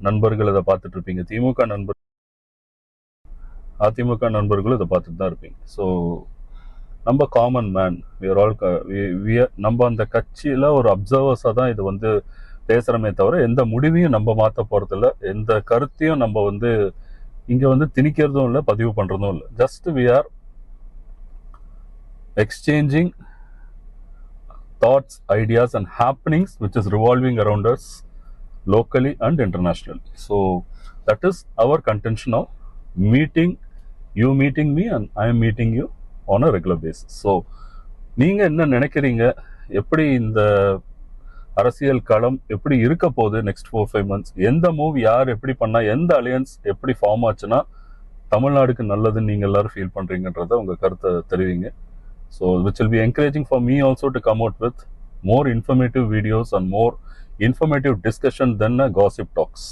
நண்பர்கள் இதை பார்த்துட்டு இருப்பீங்க, திமுக நண்பர் அதிமுக நண்பர்களும் இதை பார்த்துட்டு தான் இருப்பீங்க. ஸோ நம்ம காமன் மேன், நம்ம அந்த கட்சியில் ஒரு அப்சர்வர்ஸாக தான் இது வந்து பேசுகிறோமே தவிர எந்த முடிவையும் நம்ம மாற்ற போகிறதில்ல, எந்த கருத்தையும் நம்ம வந்து இங்கே வந்து திணிக்கிறதும் இல்லை, பதிவு பண்ணுறதும் இல்லை. Just we are exchanging thoughts, ideas and happenings which is revolving around us locally and internationally. So that is our contention of you meeting me and I am meeting you on a regular basis. So நீங்க என்ன நினைக்கிறீங்க, எப்படி இந்த அரசியல் களம் எப்படி இருக்க போகுது நெக்ஸ்ட் 4-5 months, எந்த மூவ் யார் எப்படி பண்ணா, எந்த அலையன்ஸ் எப்படி ஃபார்ம் ஆச்சுன்னா தமிழ்நாடுக்கு நல்லதுன்னு நீங்க எல்லாரும் ஃபீல் பண்றீங்கன்றத உங்க கருத்தை தெரிவிங்க. So which will be encouraging for me also to come out with more informative videos and more informative discussion than a gossip talks.